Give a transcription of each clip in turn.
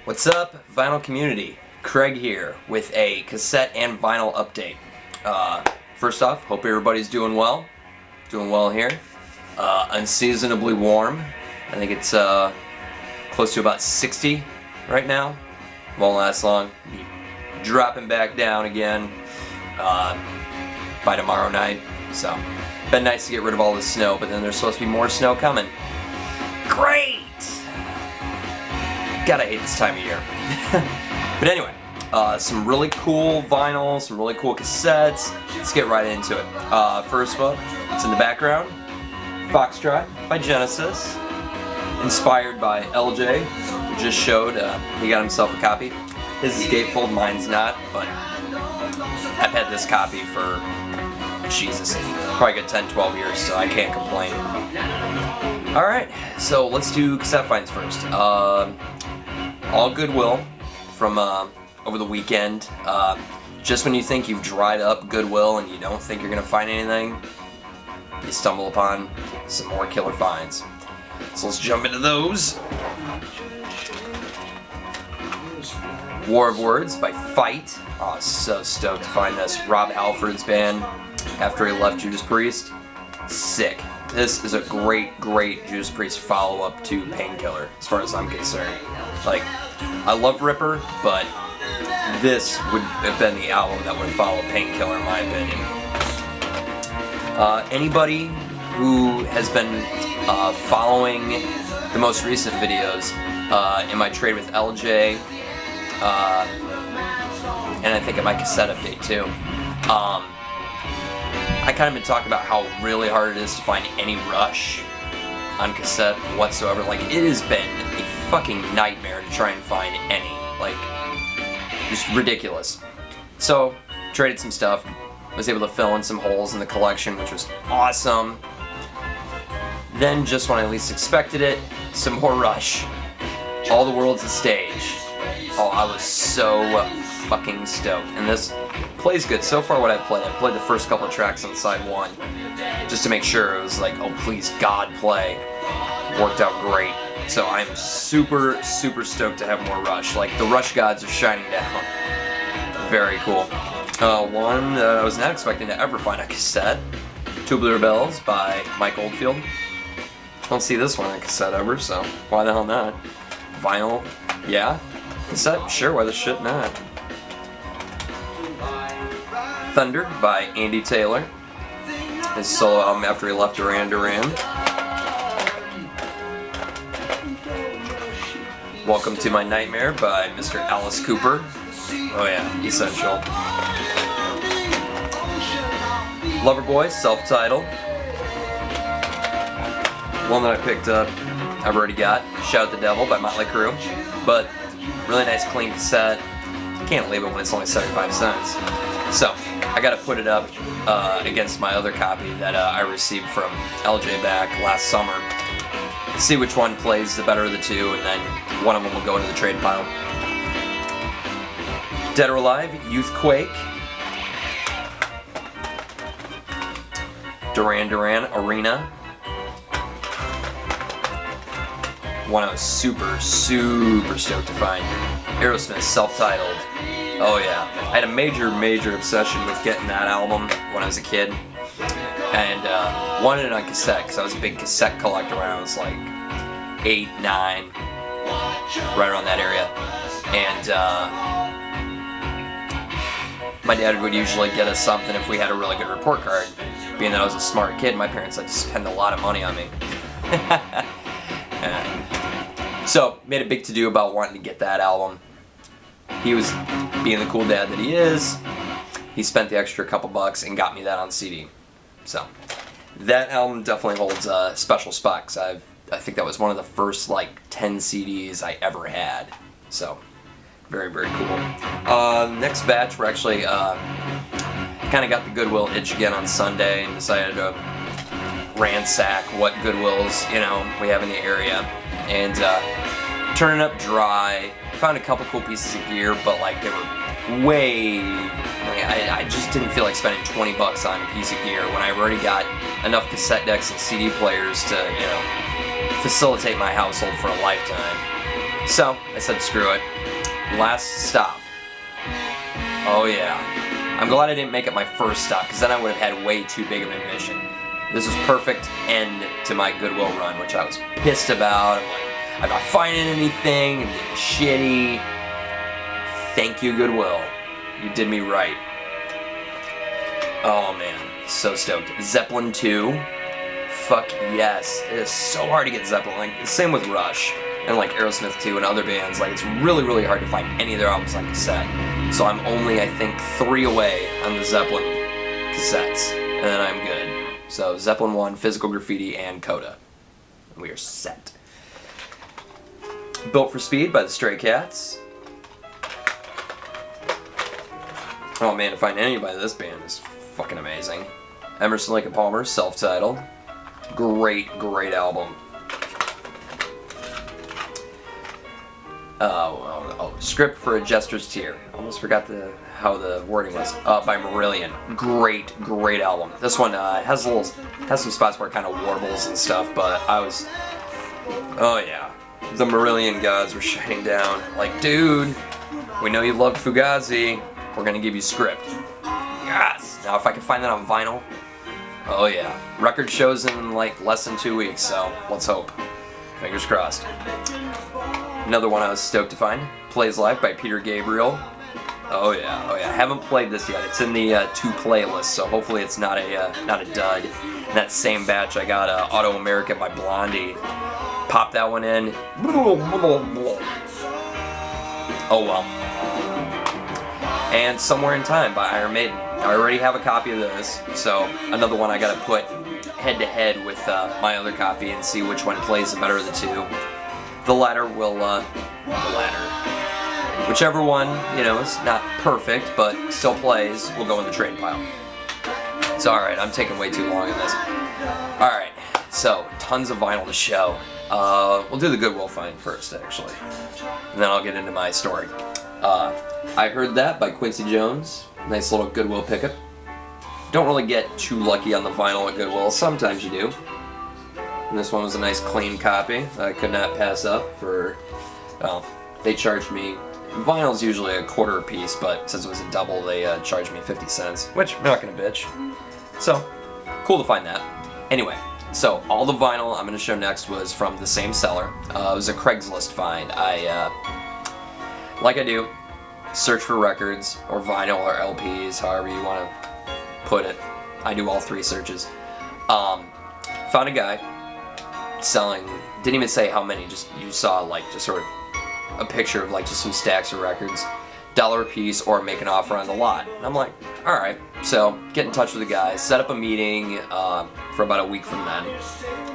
What's up, vinyl community? Craig here with a cassette and vinyl update. First off, hope everybody's doing well. Doing well here. Unseasonably warm. I think it's close to about 60 right now. Won't last long. Be dropping back down again by tomorrow night. So, been nice to get rid of all the snow, but then there's supposed to be more snow coming. Great! God, I hate this time of year. But anyway, some really cool vinyl, some really cool cassettes. Let's get right into it. First one, it's in the background. Foxtrot by Genesis. Inspired by LJ, who just showed he got himself a copy. His is gatefold, mine's not, but I've had this copy for, Jesus, probably a good 10-12 years, so I can't complain. Alright, so let's do cassette finds first. All Goodwill from over the weekend. Just when you think you've dried up Goodwill and you don't think you're going to find anything, you stumble upon some more killer finds. So let's jump into those. War of Words by Fight. Oh, so stoked to find this. Rob Halford's band after he left Judas Priest. Sick. This is a great Judas Priest follow-up to Painkiller, as far as I'm concerned. Like, I love Ripper, but this would have been the album that would follow Painkiller, in my opinion. Anybody who has been following the most recent videos in my trade with LJ, and I think in my cassette update too, I kind of been talking about how really hard it is to find any Rush on cassette whatsoever. Like, it has been a fucking nightmare to try and find any. Like, just ridiculous. So, traded some stuff. Was able to fill in some holes in the collection, which was awesome. Then, just when I least expected it, some more Rush. All the World's a Stage. Oh, I was so fucking stoked. And this plays good. So far what I've played the first couple of tracks on side one, just to make sure it was like, oh please God, play. Worked out great. So I'm super stoked to have more Rush. Like, the Rush gods are shining down. Very cool. One that I was not expecting to ever find a cassette. Tubular Bells by Mike Oldfield. Don't see this one on cassette ever, so why the hell not? Vinyl, yeah. Cassette, sure, why the shit not? Thunder by Andy Taylor. His solo album after he left Duran Duran. Welcome to My Nightmare by Mr. Alice Cooper. Oh yeah, essential. Loverboy, self-titled. One that I picked up, I've already got. Shout the Devil by Motley Crue. But really nice clean cassette. Can't leave it when it's only 75 cents. So, I gotta put it up against my other copy that I received from LJ back last summer. See which one plays the better of the two, and then one of them will go into the trade pile. Dead or Alive, Youthquake. Duran Duran, Arena. One I was super stoked to find. Aerosmith, self-titled. Oh yeah, I had a major obsession with getting that album when I was a kid, and wanted it on cassette because I was a big cassette collector when I was like 8, 9, right around that area. And my dad would usually get us something if we had a really good report card. Being that I was a smart kid, my parents had to spend a lot of money on me. So, made a big to-do about wanting to get that album. He was, being the cool dad that he is, he spent the extra couple bucks and got me that on CD. So, that album definitely holds a special spot, because I think that was one of the first, like, 10 CDs I ever had. So, very cool. Next batch, we're actually, kind of got the Goodwill itch again on Sunday, and decided to ransack what Goodwills, we have in the area. And turning up dry. Found a couple cool pieces of gear, but like they were way. I just didn't feel like spending 20 bucks on a piece of gear when I already got enough cassette decks and CD players to, facilitate my household for a lifetime. So I said screw it. Last stop. Oh yeah. I'm glad I didn't make it my first stop, because then I would have had way too big of a mission. This was perfect end to my Goodwill run, which I was pissed about. I'm like, I'm not finding anything, I'm getting shitty. Thank you, Goodwill. You did me right. Oh man, so stoked. Zeppelin 2. Fuck yes. It is so hard to get Zeppelin. Like, same with Rush and like Aerosmith 2 and other bands. Like, it's really, really hard to find any of their albums on cassette. So I'm only, I think, 3 away on the Zeppelin cassettes, and then I'm good. So Zeppelin 1, Physical Graffiti, and Coda. We are set. Built for Speed by the Stray Cats. Oh man, to find anybody of this band is fucking amazing. Emerson, Lake and Palmer, self-titled. Great, great album. Script for A Jester's Tear. Almost forgot how the wording was. By Marillion. Great, great album. This one has some spots where it kind of warbles and stuff, but I was, oh yeah, the Marillion gods were shining down. Like, dude, we know you loved Fugazi. We're gonna give you Script. Yes. Now, if I can find that on vinyl, oh yeah. Record shows in like less than 2 weeks, so let's hope. Fingers crossed. Another one I was stoked to find, Plays Live by Peter Gabriel. Oh yeah, oh yeah. Haven't played this yet. It's in the 2 playlists, so hopefully it's not a dud. In that same batch, I got Auto America by Blondie. Pop that one in. Oh well. And Somewhere in Time by Iron Maiden. I already have a copy of this, so another one I gotta put head to head with my other copy and see which one plays the better of the two. The latter will, whichever one, you know, is not perfect, but still plays, will go in the trade pile. So alright, I'm taking way too long in this. Alright, so, tons of vinyl to show. We'll do the Goodwill find first, actually. And then I'll get into my story. I Heard That by Quincy Jones. Nice little Goodwill pickup. Don't really get too lucky on the vinyl at Goodwill. Sometimes you do. And this one was a nice clean copy that I could not pass up for, well, they charged me, vinyl's usually $0.25 a piece, but since it was a double, they charged me 50 cents, which I'm not gonna bitch. So, cool to find that. Anyway, so all the vinyl I'm gonna show next was from the same seller. It was a Craigslist find. Like I do, search for records, or vinyl, or LPs, however you wanna put it. I do all 3 searches. Found a guy selling, didn't even say how many, just you saw like just sort of a picture of like just some stacks of records, $1 a piece, or make an offer on the lot. And I'm like, alright, so get in touch with the guy, set up a meeting for about a week from then.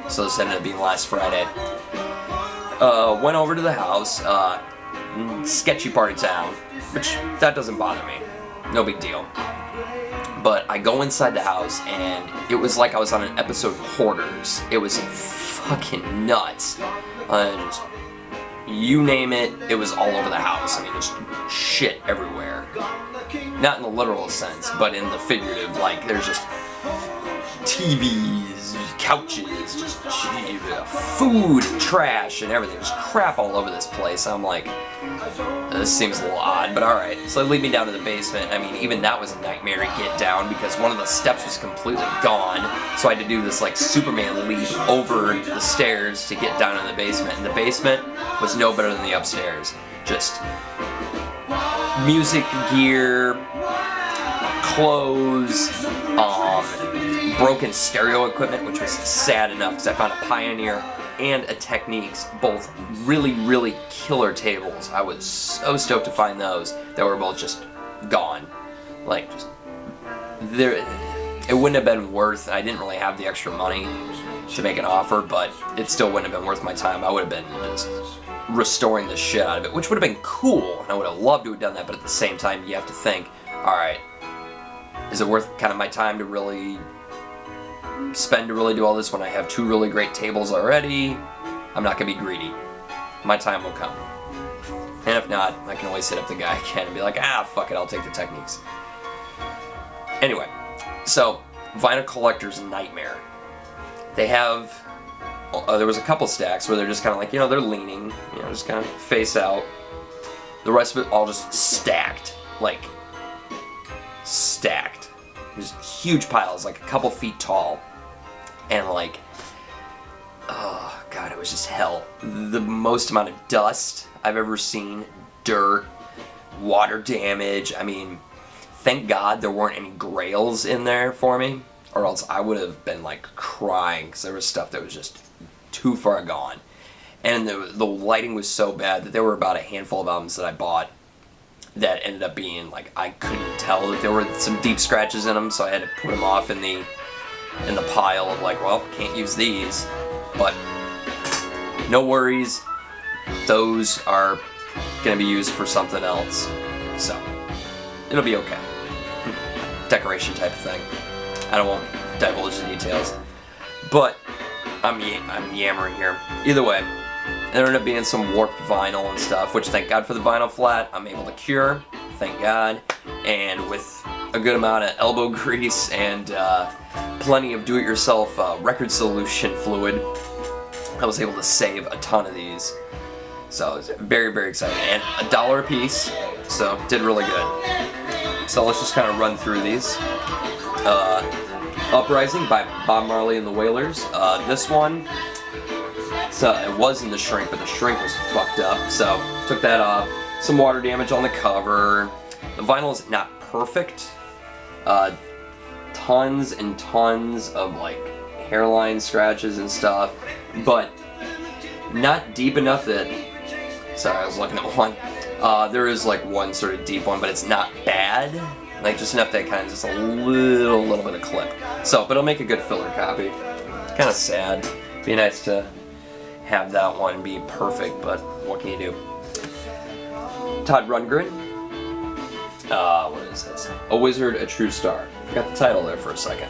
So this ended up being last Friday. Went over to the house, sketchy part of town, which that doesn't bother me, no big deal. But I go inside the house and it was like I was on an episode of Hoarders. It was fucking nuts. Just, you name it, it was all over the house. I mean, just shit everywhere. Not in the literal sense, but in the figurative. Like, there's just TVs, couches, just food, trash, and everything. Just crap all over this place. I'm like, this seems a little odd, but alright. So they lead me down to the basement. I mean, even that was a nightmare to get down because one of the steps was completely gone. So I had to do this like Superman leap over the stairs to get down in the basement. And the basement was no better than the upstairs. Just music gear, clothes, broken stereo equipment, which was sad enough because I found a Pioneer and a Techniques, both really, really killer tables. I was so stoked to find those that were both just gone. Like, just, it wouldn't have been worth, I didn't really have the extra money to make an offer, but it still wouldn't have been worth my time. I would have been just restoring the shit out of it, which would have been cool, and I would have loved to have done that, but at the same time, you have to think, alright, is it worth kind of my time to really spend to really do all this when I have 2 really great tables already? I'm not going to be greedy. My time will come. And if not, I can always hit up the guy again and be like, fuck it, I'll take the Techniques. Anyway, so, vinyl collector's nightmare. They have there was a couple stacks where they're just kind of like, you know, they're leaning, you know, just kind of face out. The rest of it all just stacked, like stacked. Just huge piles, like a couple feet tall, and like, oh god, it was just hell. The most amount of dust I've ever seen, dirt, water damage. I mean, thank God there weren't any grails in there for me, or else I would have been like crying because there was stuff that was just too far gone. And the lighting was so bad that there were about a handful of albums that I bought that ended up being like, I couldn't tell that there were some deep scratches in them, so I had to put them off in the pile of like, well, can't use these. But no worries, those are gonna be used for something else, so it'll be okay. Decoration type of thing. I don't want to divulge the details, but I'm yammering here. Either way, there ended up being some warped vinyl and stuff, which thank God for the vinyl flat, I'm able to cure, thank God, and with a good amount of elbow grease and plenty of do-it-yourself record solution fluid, I was able to save a ton of these. So I was very, very excited. And $1 a piece, so did really good. So let's just kind of run through these. Uprising by Bob Marley and the Wailers. This one, so it was in the shrink, but the shrink was fucked up, so took that off. Some water damage on the cover. The vinyl is not perfect. Tons and tons of like hairline scratches and stuff, but not deep enough that, sorry, I was looking at one. There is like one sort of deep one, but it's not bad. Like just enough that kind of just a little bit of clip. So, but it'll make a good filler copy. Kind of sad. Be nice to have that one be perfect, but what can you do? Todd Rundgren. What is this? A Wizard, a True Star. Forgot the title there for a second.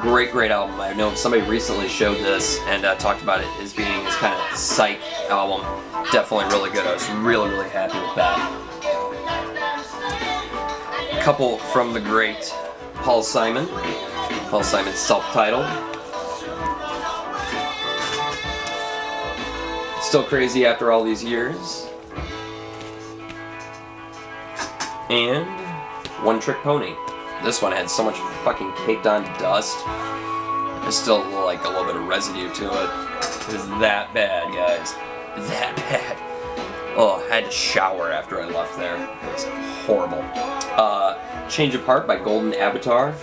Great, great album. I know somebody recently showed this and talked about it as being his kind of psych album. Definitely really good. I was really, really happy with that. A couple from the great Paul Simon. Paul Simon's self-titled. Still Crazy After All These Years. And One Trick Pony. This one had so much fucking caked on dust. There's still like a little bit of residue to it. It was that bad, guys. That bad. Oh, I had to shower after I left there. It was horrible. Change of Heart by Golden Avatar.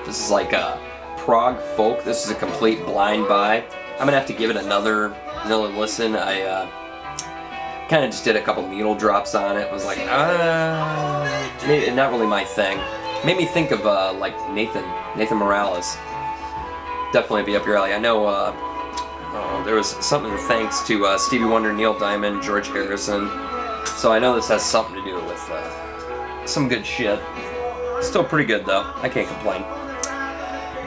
This is like a prog folk. This is a complete blind buy. I'm gonna have to give it another listen. I kind of just did a couple needle drops on it. Was like, maybe not really my thing. Made me think of like Nathan Morales. Definitely be up your alley. I know there was something thanks to Stevie Wonder, Neil Diamond, George Harrison. So I know this has something to do with some good shit. Still pretty good though. I can't complain.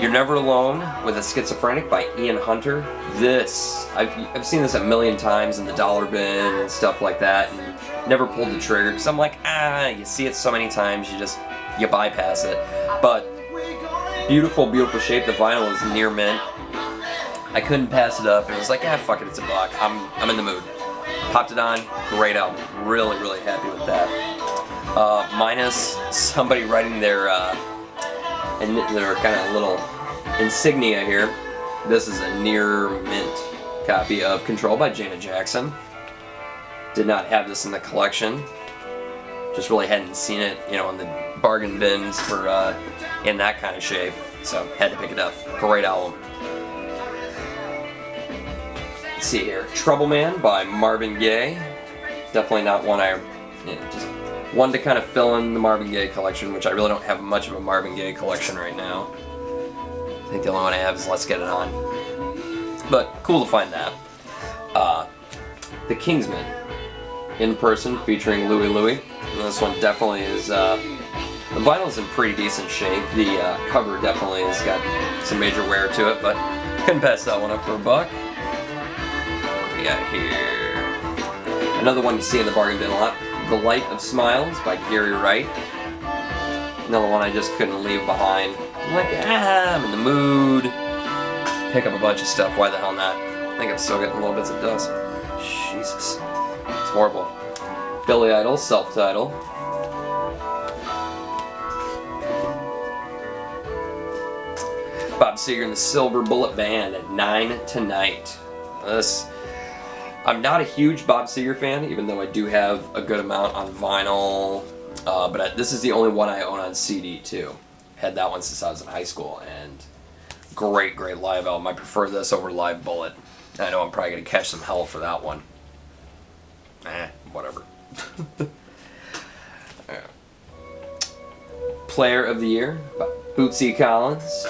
You're Never Alone with a Schizophrenic by Ian Hunter. This, I've seen this a million times in the dollar bin and stuff like that, and never pulled the trigger because I'm like, you see it so many times, you bypass it. But beautiful, beautiful shape. The vinyl is near mint. I couldn't pass it up, and it was like, fuck it, it's $1. I'm in the mood. Popped it on, great album. Really, really happy with that. Minus somebody writing their kind of little insignia here. This is a near mint copy of Control by Janet Jackson. Did not have this in the collection. Just really hadn't seen it, in the bargain bins for in that kind of shape. So had to pick it up. Great album. Let's see here. Trouble Man by Marvin Gaye. Definitely not one just one to kind of fill in the Marvin Gaye collection, which I really don't have much of a Marvin Gaye collection right now. I think the only one I have is Let's Get It On. But cool to find that. The Kingsmen, in person, featuring Louie Louie. And this one definitely is, the vinyl's in pretty decent shape. The cover definitely has got some major wear to it, but couldn't pass that one up for $1. What we got here? Another one you see in the bargain bin a lot. The Light of Smiles by Gary Wright. Another one I just couldn't leave behind. I'm like, I'm in the mood. Pick up a bunch of stuff, why the hell not? think I'm still getting little bits of dust. Jesus. It's horrible. Billy Idol, self-title. Bob Seger and the Silver Bullet Band at 9 Tonight. I'm not a huge Bob Seger fan, even though I do have a good amount on vinyl. But this is the only one I own on CD too. Had that one since I was in high school, and great live album. I prefer this over Live Bullet. I know I'm probably gonna catch some hell for that one. Whatever. Player of the Year by Bootsy Collins.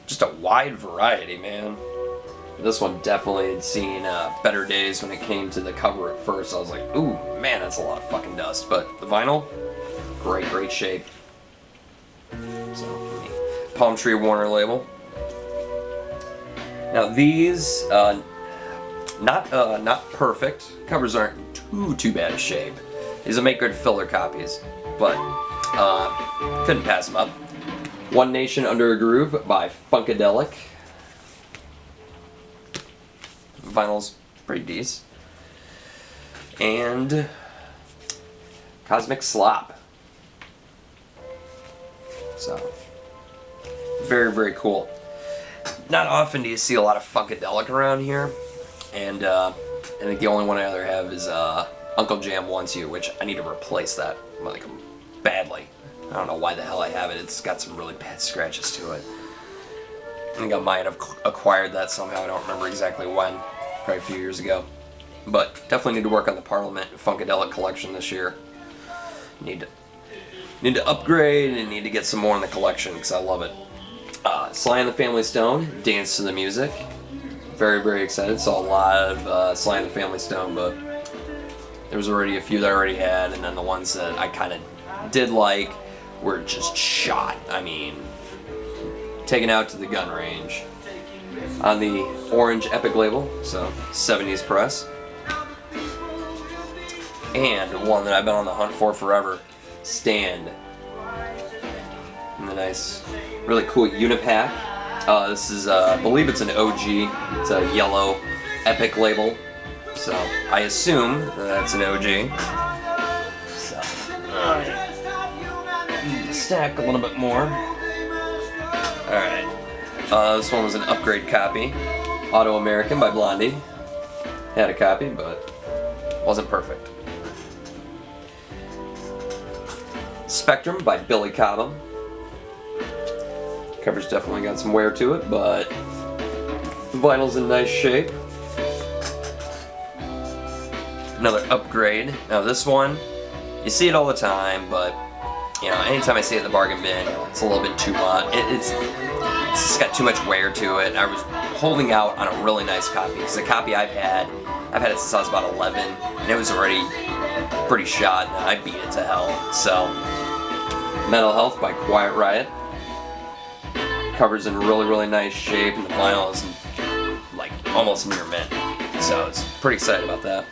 Just a wide variety, man. This one definitely had seen better days when it came to the cover at first. I was like, ooh, man, that's a lot of fucking dust. But the vinyl, great shape. So, Palm Tree Warner label. Now these, not perfect. Covers aren't too bad a shape. These will make good filler copies, but couldn't pass them up. One Nation Under a Groove by Funkadelic. Vinyl's pretty decent. And Cosmic Slop. So, very cool. Not often do you see a lot of Funkadelic around here, and I think the only one I other have is Uncle Jam Wants You, which I need to replace that like badly. I don't know why the hell I have it. It's got some really bad scratches to it. I think I might have acquired that somehow. I don't remember exactly when. Probably a few years ago. But definitely need to work on the Parliament Funkadelic collection this year. Need to upgrade and need to get some more in the collection because I love it. Sly and the Family Stone, Dance to the Music. Very excited. Saw a lot of Sly and the Family Stone, but there was already a few that I already had, and then the ones that I kind of did like were just shot. I mean, taken out to the gun range. On the Orange Epic label, so 70s press. And one that I've been on the hunt for forever, Stand. And the nice, really cool Unipack. This is, I believe it's an OG. It's a yellow Epic label. So I assume that's an OG. So, need to stack a little bit more. Alright. This one was an upgrade copy. Auto American by Blondie. Had a copy, but wasn't perfect. Spectrum by Billy Cobham. Cover's definitely got some wear to it, but the vinyl's in nice shape. Another upgrade. Now this one, you see it all the time, but you know, anytime I see it in the bargain bin, it's a little bit too much. It's just got too much wear to it. I was holding out on a really nice copy because the copy I've had it since I was about 11, and it was already pretty shot, and I beat it to hell. So, Mental Health by Quiet Riot. Cover's in really nice shape, and the vinyl is like almost near mint. So, it's pretty excited about that.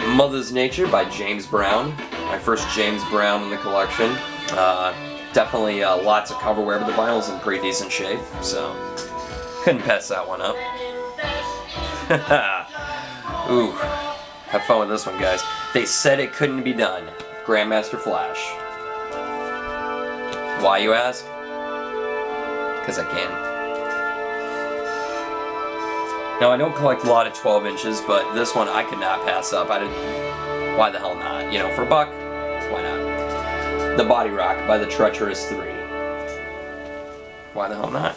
Mother's Nature by James Brown. My first James Brown in the collection. Definitely lots of cover wear, but the vinyl's in pretty decent shape, so couldn't pass that one up. Ooh, have fun with this one, guys. They Said It Couldn't Be Done. Grandmaster Flash. Why, you ask? Because I can. Now, I don't collect a lot of 12 inches, but this one I could not pass up. Why the hell not? You know, for a buck, why not? The Body Rock by the Treacherous 3. Why the hell not?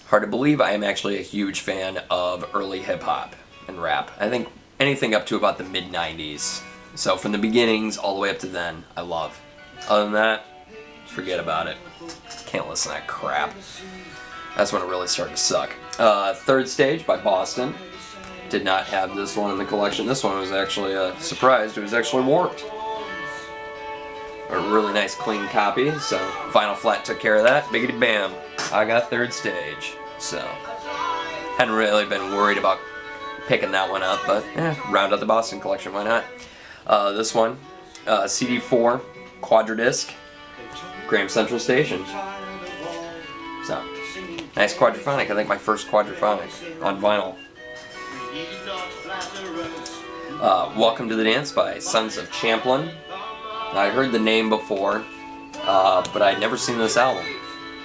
Hard to believe I am actually a huge fan of early hip-hop and rap. I think anything up to about the mid-90s. So from the beginnings all the way up to then, I love. Other than that, forget about it. Can't listen to that crap. That's when it really started to suck. Third Stage by Boston. Did not have this one in the collection. This one was actually surprised. It was actually warped. A really nice clean copy, so Vinyl Flat took care of that. Biggity bam. I got Third Stage. So, hadn't really been worried about picking that one up, but round out the Boston collection, why not? This one, CD4, Quadradisc, Graham Central Station. So, nice quadraphonic. I think my first quadraphonic on vinyl. Welcome to the Dance by Sons of Champlin. I heard the name before, but I'd never seen this album.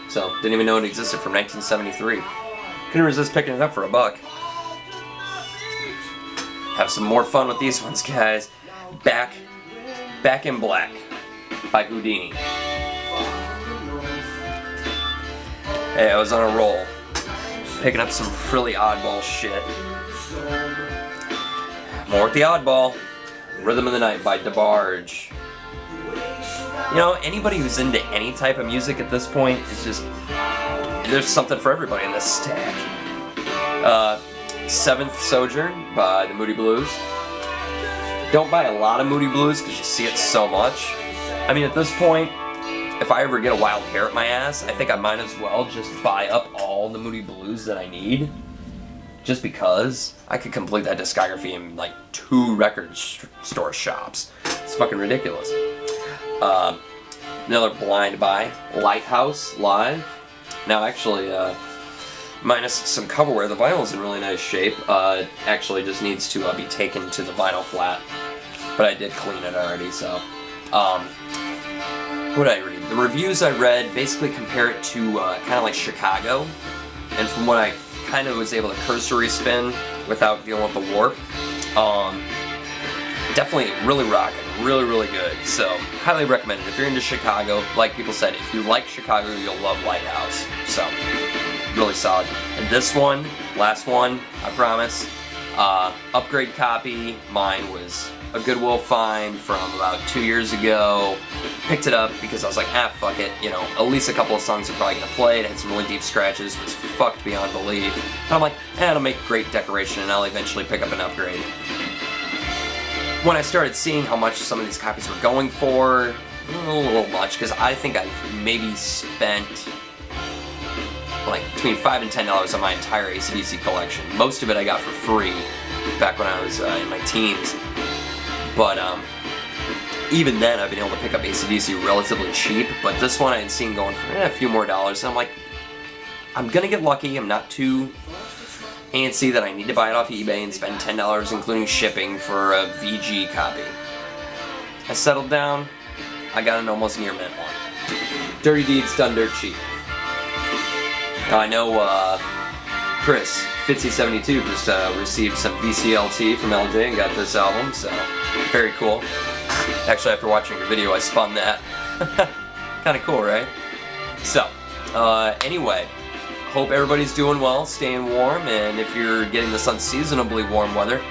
So, didn't even know it existed, from 1973. Couldn't resist picking it up for $1. Have some more fun with these ones, guys. Back in Black by Houdini. Hey, I was on a roll, picking up some really oddball shit. More with the oddball. Rhythm of the Night by DeBarge. You know, anybody who's into any type of music at this point is just, there's something for everybody in this stack. Seventh Sojourn by the Moody Blues. Don't buy a lot of Moody Blues because you see it so much. I mean, at this point, if I ever get a wild hair at my ass, I think I might as well just buy up all the Moody Blues that I need. Just because I could complete that discography in like 2 record store shops. It's fucking ridiculous. Another Blind by Lighthouse Live. Now actually, minus some coverware, the vinyl's in really nice shape. Actually just needs to be taken to the vinyl flat. But I did clean it already, so. What did I read? The reviews I read basically compare it to kind of like Chicago. And from what I kind of was able to cursory spin without dealing with the warp, definitely really rocking, really good. So, highly recommend it. If you're into Chicago, like people said, if you like Chicago, you'll love Lighthouse. So, really solid. And this one, last one, I promise, upgrade copy. Mine was a Goodwill find from about 2 years ago. Picked it up because I was like, fuck it, you know, at least a couple of songs are probably gonna play. It had some really deep scratches, was fucked beyond belief. And I'm like, it'll make great decoration and I'll eventually pick up an upgrade. When I started seeing how much some of these copies were going for, a little much, because I think I maybe spent like between $5 and $10 on my entire AC/DC collection. Most of it I got for free back when I was in my teens. But even then, I've been able to pick up AC/DC relatively cheap. But this one I had seen going for a few more dollars, and I'm like, I'm gonna get lucky. I'm not too antsy that I need to buy it off eBay and spend $10, including shipping, for a VG copy. I settled down. I got an almost near mint one. Dirty Deeds Done Dirt Cheap. Now I know Chris, Fitzy72, just received some VCLT from LJ and got this album, so very cool. Actually, after watching your video, I spun that. Kind of cool, right? So, anyway, hope everybody's doing well, staying warm, and if you're getting this unseasonably warm weather,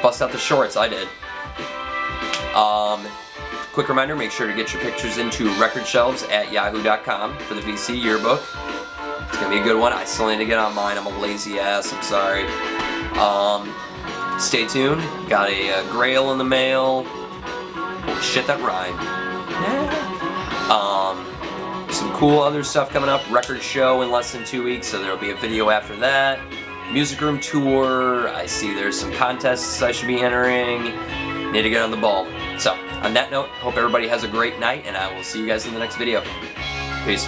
bust out the shorts. I did. Quick reminder, make sure to get your pictures into record shelves at yahoo.com for the VC yearbook. It's gonna be a good one. I still need to get on mine. I'm a lazy ass. I'm sorry. Stay tuned. Got a grail in the mail. Holy shit, that rhymed. Some cool other stuff coming up. Record show in less than 2 weeks, so there'll be a video after that. Music room tour. I see there's some contests I should be entering. Need to get on the ball. So, on that note, hope everybody has a great night, and I will see you guys in the next video. Peace.